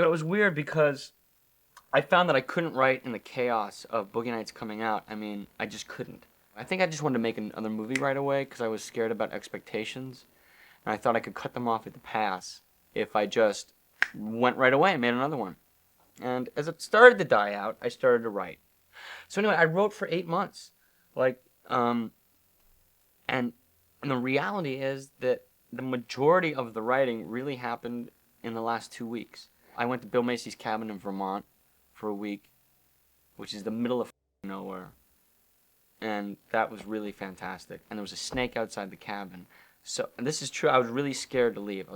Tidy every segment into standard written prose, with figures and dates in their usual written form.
it was weird because I found that I couldn't write in the chaos of Boogie Nights coming out. I mean, I just couldn't. I think I just wanted to make another movie right away because I was scared about expectations. And I thought I could cut them off at the pass if I just went right away and made another one. And as it started to die out, I started to write. So anyway, I wrote for 8 months. And the reality is that the majority of the writing really happened in the last 2 weeks. I went to Bill Macy's cabin in Vermont for a week, which is the middle of nowhere. And that was really fantastic. And there was a snake outside the cabin. So, and this is true, I was really scared to leave.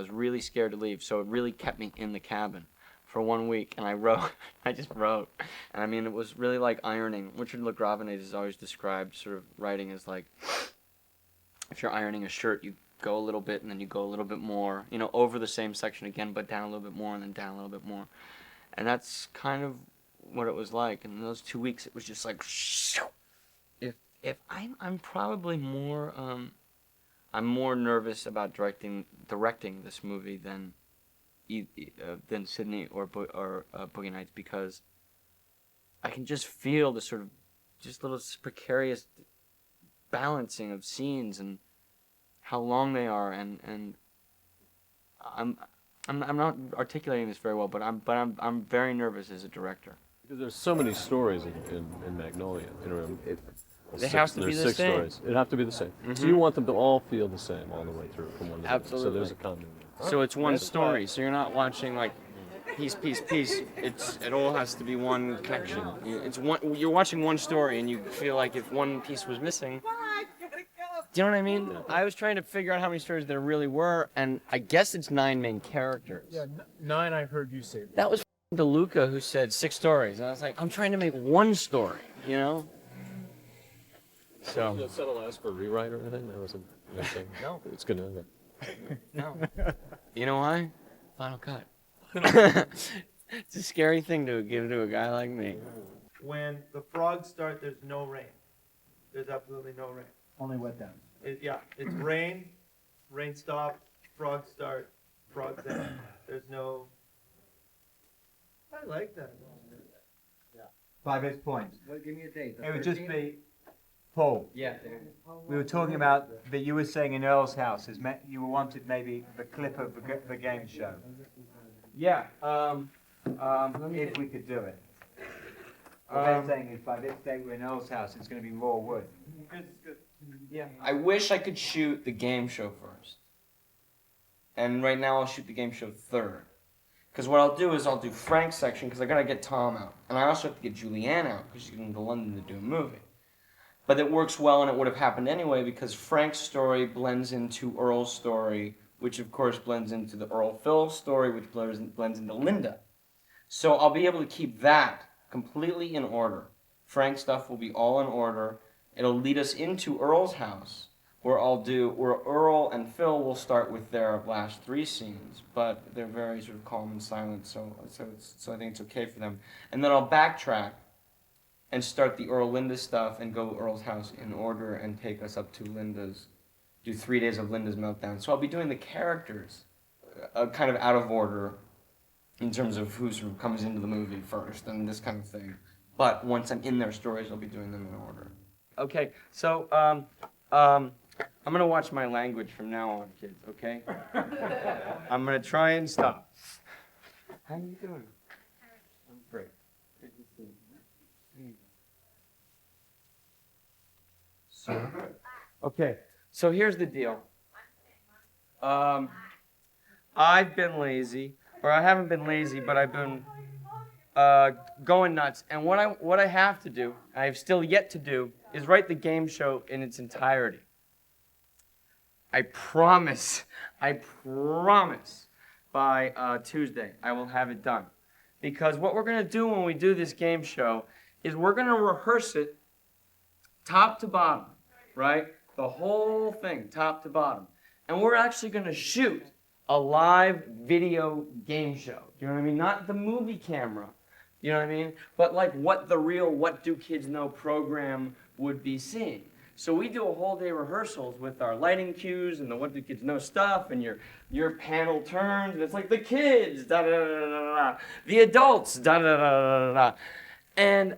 So it really kept me in the cabin for 1 week. And I wrote, I just wrote. And I mean, it was really like ironing. Richard LaGravenese has always described sort of writing as like, if you're ironing a shirt, you go a little bit and then you go a little bit more, you know, over the same section again, but down a little bit more and then down a little bit more. And that's kind of what it was like. And in those 2 weeks, it was just like, if I'm probably more, I'm more nervous about directing this movie than Sydney or Boogie Nights, because I can just feel the sort of just little precarious balancing of scenes and how long they are, and I'm not articulating this very well, but I'm very nervous as a director. Because there's so many stories in Magnolia. You know, They have to be the six same. Stories. It have to be the same. Mm-hmm. So you want them to all feel the same all the way through from one to the other. Absolutely. So there's a common. So it's one story. So you're not watching like piece. It all has to be one connection. You're watching one story, and you feel like if one piece was missing. Do you know what I mean? I was trying to figure out how many stories there really were, and I guess it's 9 main characters. Yeah, 9 I've heard you say. That was DeLuca who said 6 stories, and I was like, I'm trying to make one story, you know? So. Did you settle ask for a rewrite or anything? That wasn't. No. It's gonna. No. You know why? Final Cut. It's a scary thing to give to a guy like me. When the frogs start, there's no rain. There's absolutely no rain. Only wet downs. It's rain stop, frogs start, frogs end. There's no. I like that. 5 points. Well, give me a date. It would just be, Paul, Yeah. we were talking about that you were saying in Earl's house, you wanted maybe the clip of the game show, Yeah. if we could do it. What they're saying is by this date we're in Earl's house, it's going to be raw wood. Good. Yeah. I wish I could shoot the game show first. And right now I'll shoot the game show third. Because what I'll do is I'll do Frank's section, because I got to get Tom out. And I also have to get Julianne out, because she's going to London to do a movie. But it works well, and it would have happened anyway, because Frank's story blends into Earl's story, which of course blends into the Earl-Phil story, which blends into Linda. So I'll be able to keep that completely in order. Frank's stuff will be all in order. It'll lead us into Earl's house, where Earl and Phil will start with their last 3 scenes, but they're very sort of calm and silent, so I think it's okay for them. And then I'll backtrack and start the Earl-Linda stuff and go Earl's house in order and take us up to do 3 days of Linda's meltdown. So I'll be doing the characters kind of out of order in terms of who sort of comes into the movie first and this kind of thing. But once I'm in their stories, I'll be doing them in order. Okay, so I'm going to watch my language from now on, kids, okay? I'm going to try and stop. How are you doing? I'm great. Good to see you. So, okay, so here's the deal. I've been lazy, or I haven't been lazy, but I've been going nuts. And what I have to do, I have still yet to do, is write the game show in its entirety. I promise by Tuesday I will have it done. Because what we're going to do when we do this game show is we're going to rehearse it top to bottom, right? The whole thing, top to bottom. And we're actually going to shoot a live video game show. You know what I mean? Not the movie camera. You know what I mean? But like what the real What Do Kids Know program would be seeing. So we do a whole day rehearsals with our lighting cues and the what do kids know stuff, and your panel turns, and it's like the kids, da da da da da da, the adults, da da da da da da, and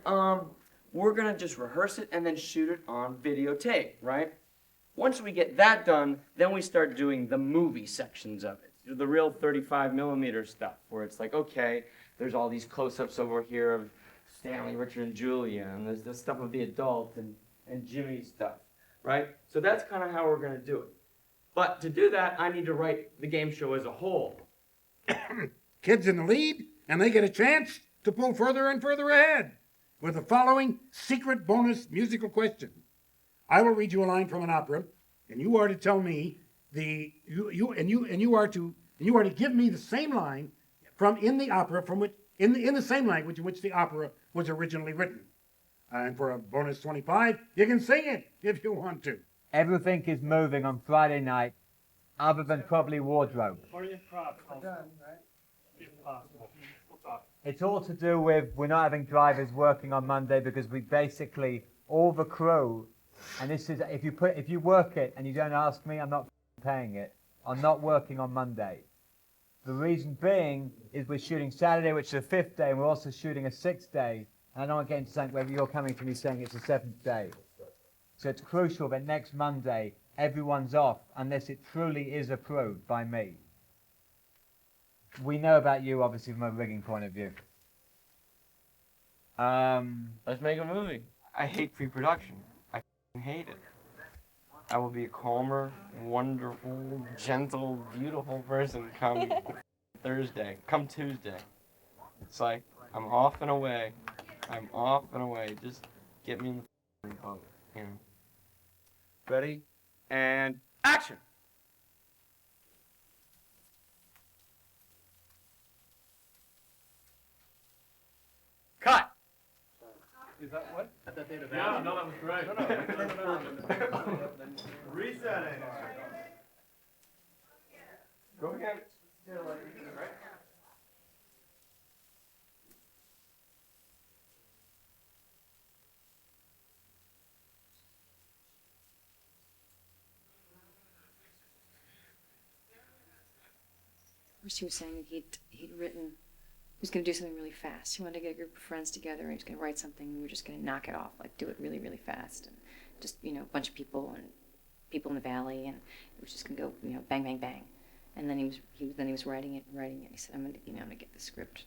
we're gonna just rehearse it and then shoot it on videotape, right? Once we get that done, then we start doing the movie sections of it, the real 35 millimeter stuff, where it's like, okay, there's all these close-ups over here of Stanley, Richard, and Julia, and there's this stuff of the adult and Jimmy's stuff, right? So that's kind of how we're going to do it. But to do that, I need to write the game show as a whole. Kids in the lead, and they get a chance to pull further and further ahead with the following secret bonus musical question. I will read you a line from an opera, and you are to tell me you are to give me the same line from in the opera from which in the same language in which the opera was originally written. And for a bonus 25, you can sing it if you want to. Everything is moving on Friday night, other than probably wardrobe. It's all to do with we're not having drivers working on Monday because we basically, all the crew, and this is, if you work it and you don't ask me, I'm not paying it. I'm not working on Monday. The reason being is we're shooting Saturday, which is the 5th day, and we're also shooting a 6th day. And I don't want to get into something where you're coming to me saying it's the 7th day. So it's crucial that next Monday, everyone's off, unless it truly is approved by me. We know about you, obviously, from a rigging point of view. Let's make a movie. I hate pre-production. I hate it. I will be a calmer, wonderful, gentle, beautiful person come Thursday, come Tuesday. It's like, I'm off and away. I'm off and away. Just get me in the boat, you know. Ready? And action! Cut! Is that what? Yeah, no, that was right. Resetting. Go again. First, he was saying that he'd written, he was going to do something really fast. He wanted to get a group of friends together and he was going to write something and we were just going to knock it off, like do it really, really fast. And just, a bunch of people and people in the valley, and it was just going to go, bang, bang, bang. And then he was writing it. He said, I'm going to get the script.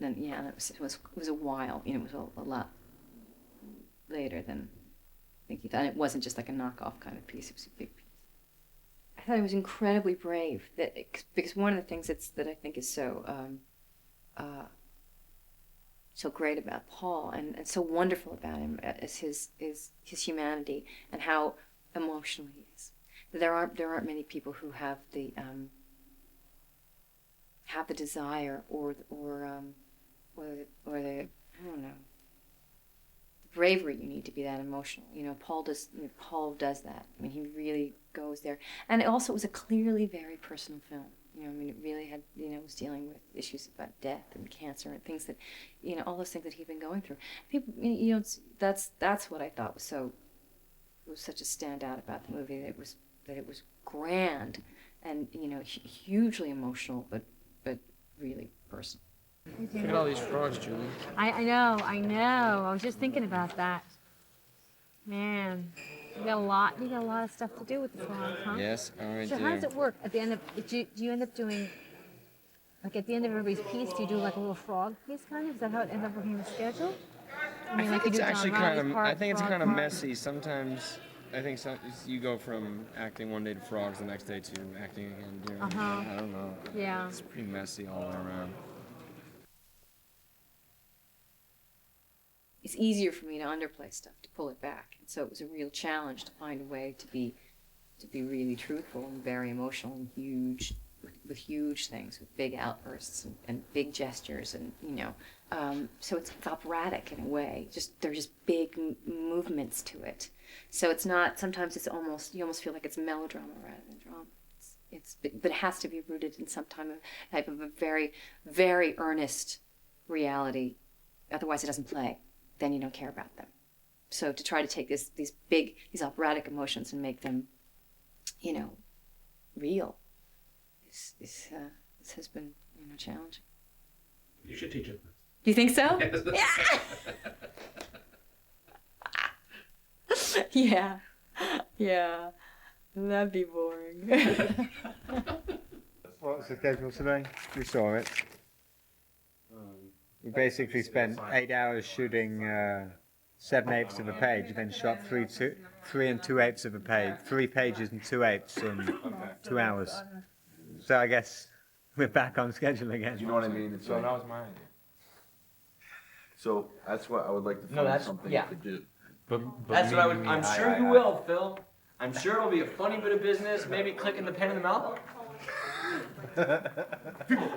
Then it was a while. It was a lot later than I think he thought. And it wasn't just like a knockoff kind of piece. It was a big piece. I thought it was incredibly brave because one of the things that I think is so great about Paul and so wonderful about him is his humanity and how emotional he is. There aren't many people who have the desire or the I don't know, the bravery you need to be that emotional. Paul does that. I mean, he really goes there. And also, it was a clearly very personal film. It really had, was dealing with issues about death and cancer and things that, all those things that he'd been going through. People, that's what I thought was such a standout about the movie. That it was grand and, hugely emotional, but really personal. Look at all these frogs, Julie. I know. I was just thinking about that. Man, you got a lot of stuff to do with the frogs, huh? Yes, I So do. how does it work? At the end of, do you end up doing, like at the end of everybody's piece, do you do like a little frog piece kind of? Is that how it ends up working in the schedule? I think like you it's do actually John Riley's part, I think it's frog kind of part. messy. Sometimes I think you go from acting one day to frogs, the next day to acting again. I don't know. Yeah. It's pretty messy all the way around. It's easier for me to underplay stuff, to pull it back. And so it was a real challenge to find a way to be really truthful and very emotional and huge, with huge things, with big outbursts and big gestures, and so it's operatic in a way. There's just big movements to it. So it's not. Sometimes you almost feel like it's melodrama rather than drama. But it has to be rooted in some type of a very, very earnest reality. Otherwise, it doesn't play. then you don't care about them. So to try to take these operatic emotions and make them, real, this has been challenging. You should teach it. Do you think so? Yeah. Yeah. That'd be boring. What's the schedule today? We saw it. We basically spent 8 hours shooting 7/8 of a page, and then shot 3 2/8 of a page, 3 pages and 2/8 in 2 hours. So I guess we're back on schedule again. You know what I mean? So that was my idea. So that's what I would like to No, find that's- something yeah. to do. That's what I would. I'm sure you will, Phil. I'm sure it'll be a funny bit of business. Maybe clicking the pen in the mouth.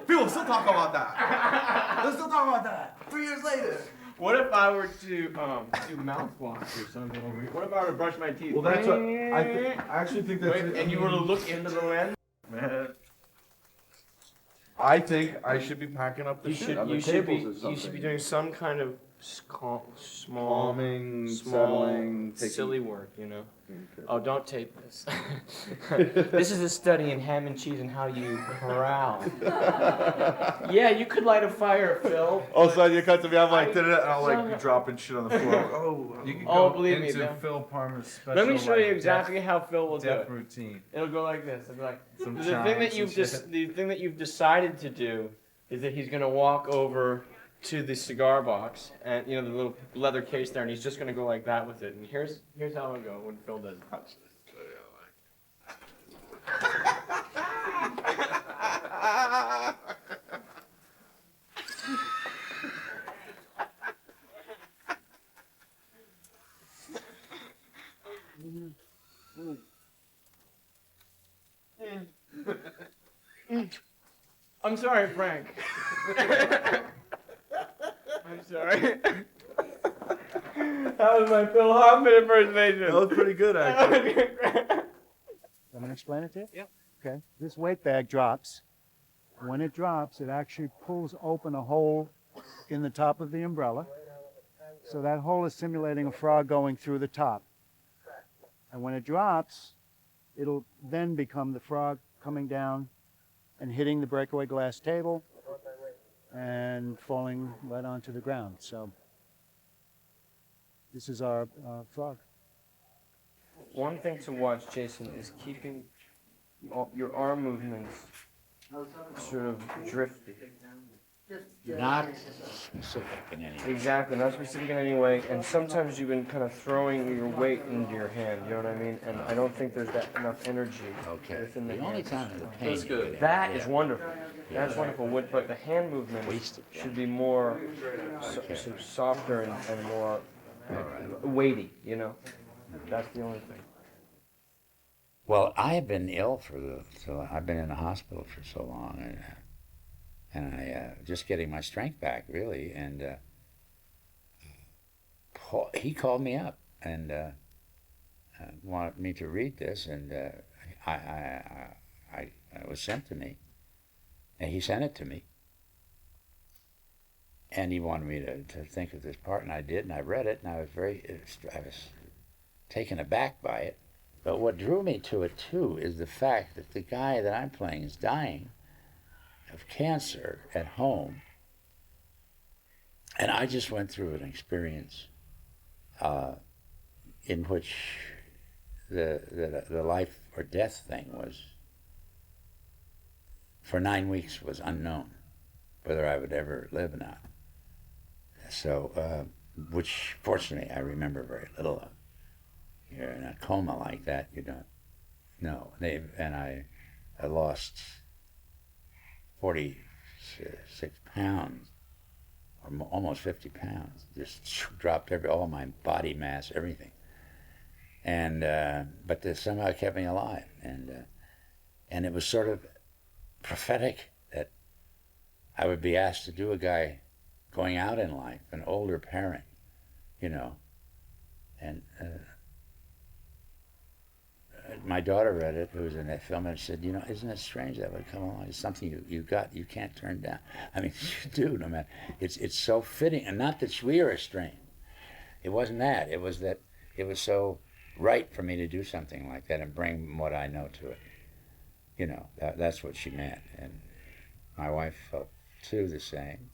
People still talk about that. Let's still talk about that. 3 years later. What if I were to do mouthwash or something over here? What if I were to brush my teeth? Well, that's what I actually think that's. Wait, and you were to look into the lens. Man. I think I should be packing up the You shit should. on the You should be. tables or something. You should be doing some kind of small, Calming, small, settling, taking- silly work. You know. Okay. Oh, don't tape this. This is a study in ham and cheese and how you corral. Yeah, you could light a fire, Phil. All of a sudden you cut to me, I'm like, and I'll like be dropping shit on the floor. Oh, You can Oh, go believe me, into though. Phil Palmer's special. Let me show you like, exactly how Phil will do death it. routine. It'll go like this. It'll be like Some the thing chimes that and you've shit. the thing that you've decided to do is that he's gonna walk over to the cigar box and the little leather case there, and he's just gonna go like that with it. And here's how it'll go when Phil does it. I'm sorry, Frank. I'm sorry. That was my Phil Hoffman impersonation. that was pretty good actually. I'm going to explain it to you? Yep. Okay. This weight bag drops. When it drops, it actually pulls open a hole in the top of the umbrella. So that hole is simulating a frog going through the top. And when it drops, it'll then become the frog coming down and hitting the breakaway glass table and falling right onto the ground. So this is our frog. One thing to watch, Jason, is keeping your arm movements sort of drifty. Not specific in any way. Exactly, not specific in any way. And sometimes you've been kind of throwing your weight into your hand. You know what I mean? And I don't think there's enough energy Okay. within the The only hand. time the pain. That's you good. would That have, is yeah. wonderful. Yeah. That's wonderful. But the hand movements Wasted, yeah. should be more Okay. softer and more weighty. You know, that's the only thing. Well, I have been ill so I've been in the hospital for so long, and I just getting my strength back really. And Paul, he called me up and wanted me to read this, and it was sent to me, and he sent it to me, and he wanted me to think of this part, and I did, and I read it, and I was taken aback by it. But what drew me to it too is the fact that the guy that I'm playing is dying of cancer at home, and I just went through an experience in which the life or death thing was, for 9 weeks, was unknown, whether I would ever live or not. So, which fortunately I remember very little of. You're in a coma like that, you don't know. I lost 46 pounds, or almost 50 pounds. Just dropped all my body mass, everything. And but this somehow kept me alive, and it was sort of prophetic that I would be asked to do a guy going out in life, an older parent, and. My daughter read it, who was in that film, and said, isn't it strange that would come along? It's something you can't turn down. I mean, you do, no matter. It's so fitting, and not that we are estranged, It wasn't that. It was that it was so right for me to do something like that and bring what I know to it. You know, that's what she meant. And my wife felt too the same.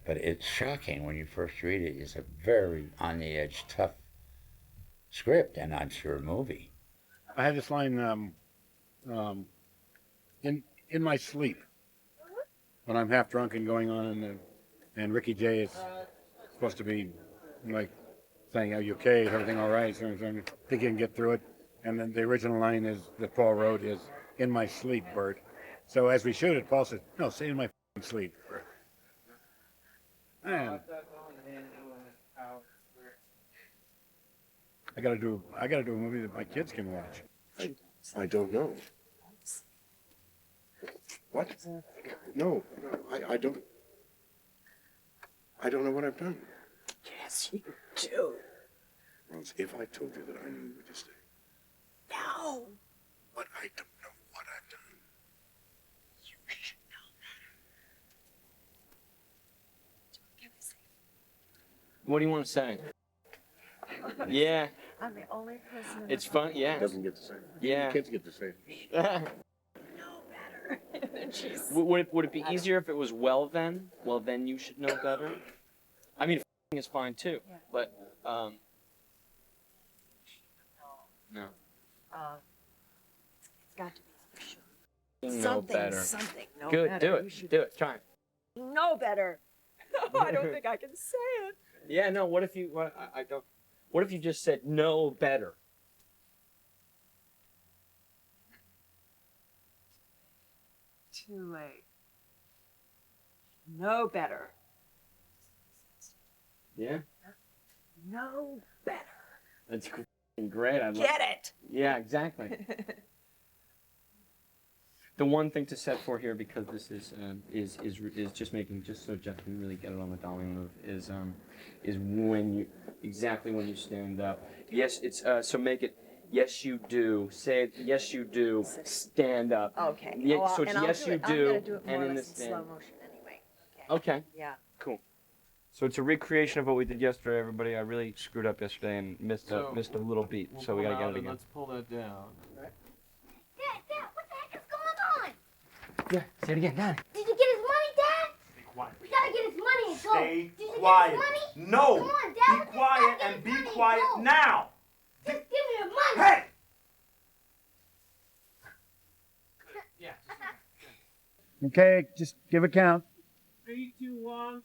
But it's shocking when you first read it. It's a very on the edge, tough script, and I'm sure a movie. I had this line in my sleep when I'm half drunk and going on, and Ricky Jay is supposed to be like saying, "Are you okay? Is everything all right?" So I think he can get through it. And then the original line is that Paul wrote is, "In my sleep, Bert." So as we shoot it, Paul says, "No, say in my sleep, Bert." Man, I gotta do a movie that my kids can watch. I don't know. What? No, I don't. I don't know what I've done. Yes, you do. Rose, if I told you that I knew, would you stay? No. But I don't know what I've done. You should know that. What do you want to say? Yeah. I'm the only person. It's fun. Yeah. He doesn't get to say it. Yeah. The kids get to say it. Know better. Jeez. Would it be easier if it was well then? Well then you should know better. I mean, is fine too, Yeah. but no. It's got to be special. Know Something, better. something. Know Good. better. Do it. You should Do it. Try it. know better. No, I don't think I can say it. Yeah. No. What if you? What I don't. What if you just said know better? Too late. Know better. Yeah. Know better. That's great. I love. Get it. Yeah. Exactly. The one thing to set for here, because this is just making, just so Jeff can really get it on the dolly move, is when you exactly when you stand up. Yes, it's so make it. Yes, you do. Say it. Yes, you do. Stand up. Okay. Yeah, Oh, so it's and I'll yes, do you it. I'm do, gonna do it more and or in the less in stand. slow motion anyway. Okay. Yeah. Cool. So it's a recreation of what we did yesterday, everybody. I really screwed up yesterday and missed So, a little beat, so we gotta get it again. Let's pull that down. Dad, what the heck is going on? Yeah, say it again, Dad. Did you get his money, Dad? Be quiet. We gotta get his money and go. Stay Did you quiet. get his money? No. Come on, Dad. Be quiet and be quiet go. now. Just give me the money. Hey! Okay, just give a count. 3, 2, 1.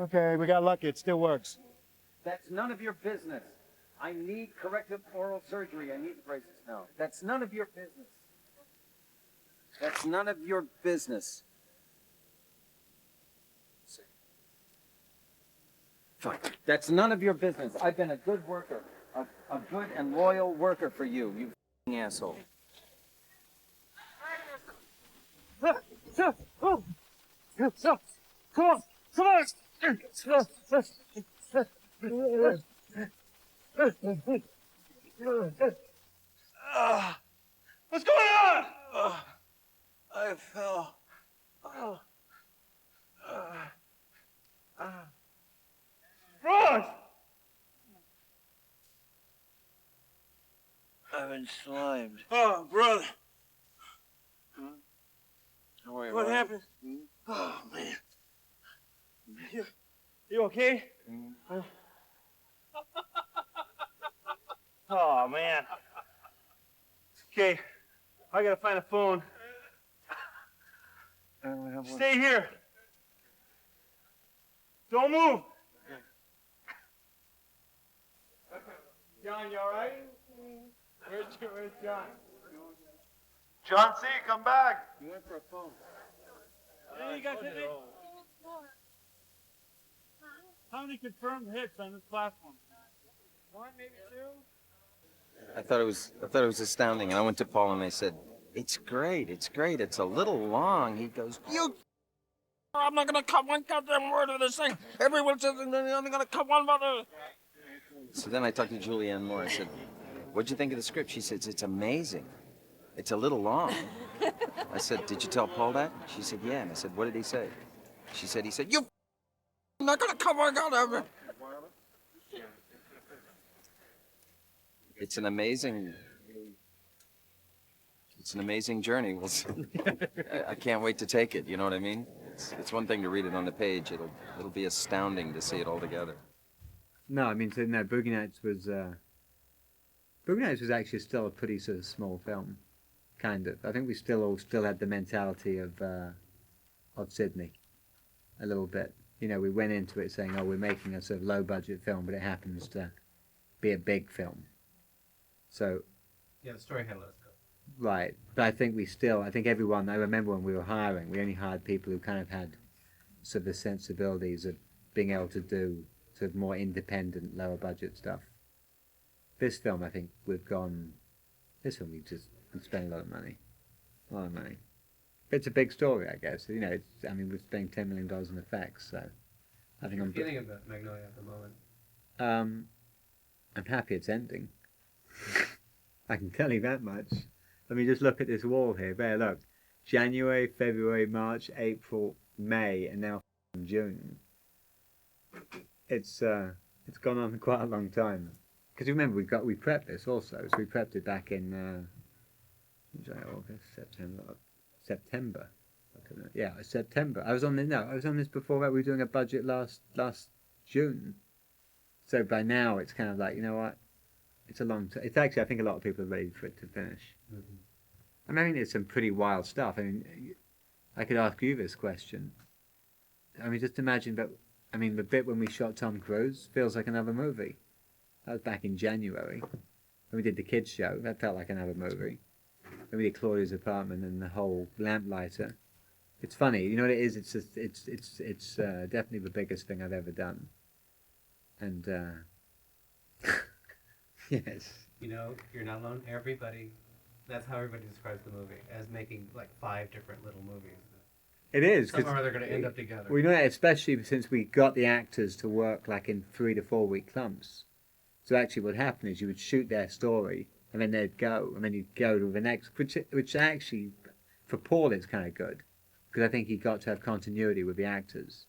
Okay, we got lucky. It still works. That's none of your business. I need corrective oral surgery. I need the braces now. That's none of your business. That's none of your business. Fine. That's none of your business. I've been a good worker, a good and loyal worker for you, you f***ing asshole. What's going on? I fell. Rod! I've been slimed. Oh, brother. Don't worry What about happened? it. Oh, man. You okay? Oh, man. Okay, I gotta find a phone. I only have one. Stay here. Don't move. John, you all right? Where's John? John C., come back. You went for a phone. Hey, you guys hit me? How many confirmed hits on this platform? One, maybe two? I thought it was astounding, and I went to Paul and I said, "It's great, it's great. It's a little long." He goes, "You, I'm not gonna cut one goddamn word of this thing. Everyone says I'm only gonna cut one word." So then I talked to Julianne more. I said, "What'd you think of the script?" She said, "It's amazing. It's a little long." I said, "Did you tell Paul that?" She said, "Yeah." And I said, "What did he say?" She said, "He said you I'm not gonna come on out. It's an amazing journey. We'll see. I can't wait to take it. You know what I mean? It's one thing to read it on the page. It'll be astounding to see it all together. No, I mean, so no, Boogie Nights was actually still a pretty sort of small film, kind of. I think we still had the mentality of Sydney, a little bit. You know, we went into it saying, oh, we're making a sort of low budget film, but it happens to be a big film. So. Yeah, the story had let's go. Right, but I think everyone, I remember when we were hiring, we only hired people who kind of had sort of the sensibilities of being able to do sort of more independent, lower budget stuff. This film, I think we just spent a lot of money. But it's a big story, I guess. You know, we're spending $10 million on effects, so I think I'm feeling about Magnolia at the moment. I'm happy it's ending. I can tell you that much. I mean, just look at this wall here. There, look. January, February, March, April, May, and now June. It's gone on quite a long time. Because remember, we prepped this also. So we prepped it back in August, September. Yeah, September. I was on this before that. We were doing a budget last June. So by now, it's kind of like, you know what? It's a long time. It's actually, I think a lot of people are ready for it to finish. Mm-hmm. I mean, it's some pretty wild stuff. I mean, I could ask you this question. I mean, just imagine that. I mean, the bit when we shot Tom Cruise feels like another movie. That was back in January. When we did the kids show, that felt like another movie. When we did Claudia's apartment and the whole lamplighter. It's funny, you know what it is? It's definitely the biggest thing I've ever done. And yes. You know, you're not alone. That's how everybody describes the movie, as making like 5 different little movies. It is. Somehow they're going to end up together. We know that, especially since we got the actors to work like in 3 to 4 week clumps. So actually what happened is you would shoot their story, and then they'd go, and then you'd go to the next, which actually, for Paul, it's kind of good, because I think he got to have continuity with the actors.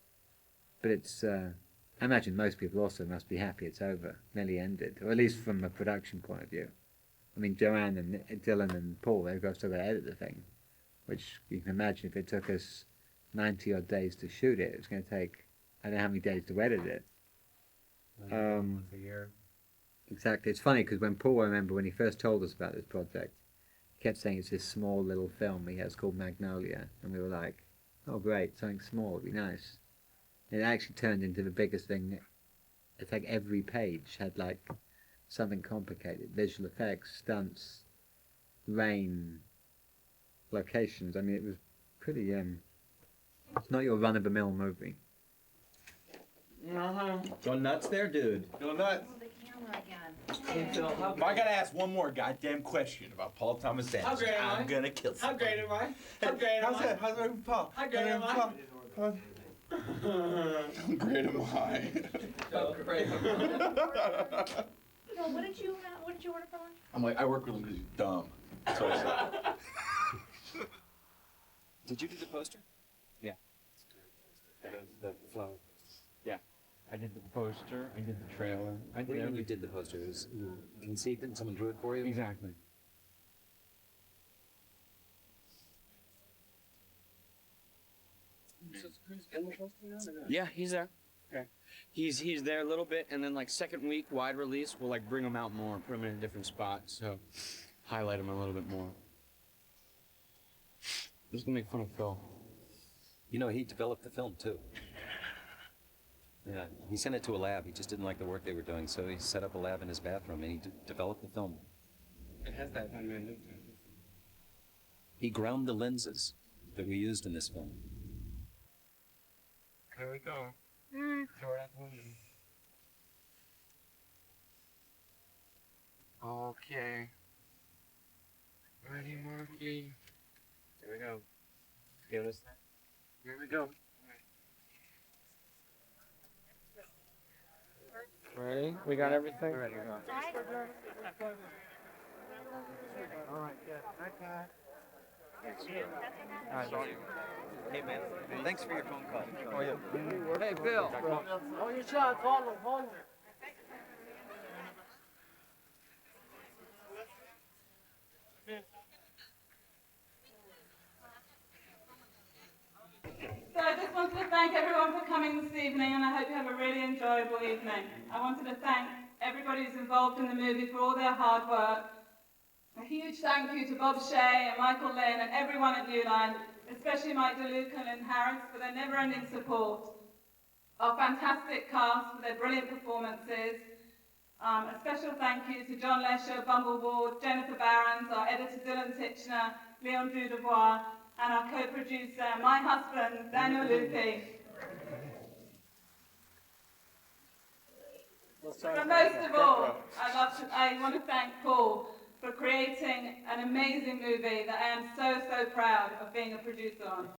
But it's, I imagine most people also must be happy it's over, nearly ended, or at least from a production point of view. I mean, Joanne and Dylan and Paul, they've got to edit the thing, which you can imagine if it took us 90 odd days to shoot it, it's going to take, I don't know how many days to edit it. Once a year. Exactly. It's funny because when Paul, I remember when he first told us about this project, he kept saying it's this small little film he has called Magnolia, and we were like, oh great, something small would be nice. And it actually turned into the biggest thing. It's like every page had like something complicated, visual effects, stunts, rain, locations. I mean, it was pretty, it's not your run-of-the-mill movie. Go nuts there, dude. Go nuts. Hey, Phil, I gotta ask one more goddamn question about Paul Thomas Anderson. How great am I? I'm gonna kill How somebody. great am I? How great am I? How's that, Paul? How great am I? How great am I? How great am I? No, what did you order for lunch? I'm like, I work with him because he's dumb. That's what I said. Did you do the poster? Yeah. The flow. Yeah. I did the poster, I did the trailer. I did everything. You did the poster. It was, you conceived it and someone drew it for you? Exactly. Yeah, he's there. Okay. He's there a little bit, and then like second week wide release, we'll like bring him out more, put him in a different spot, so highlight him a little bit more. This is gonna make fun of Phil. You know, he developed the film too. Yeah, he sent it to a lab. He just didn't like the work they were doing, so he set up a lab in his bathroom and he developed the film. It has that. He ground the lenses that we used in this film. There we go. Okay. Ready, Marky? Here we go. Give us that. Here we go. Ready? We got everything? Ready. All right, good. Okay. Hey, man. Thanks for your phone call. How are you? Hey, Bill. Oh, your shot, hold him. So I just wanted to thank everyone for coming this evening, and I hope you have a really enjoyable evening. I wanted to thank everybody who's involved in the movie for all their hard work. A huge thank you to Bob Shea and Michael Lynn and everyone at Uline, especially Mike DeLuca and Lynn Harris for their never-ending support. Our fantastic cast for their brilliant performances. A special thank you to John Lesher, Bumble Ward, Jennifer Barons, our editor Dylan Titchener, Leon Dudevois, and our co-producer, my husband, Daniel Lupi. But most of all, I want to thank Paul for creating an amazing movie that I am so proud of being a producer on.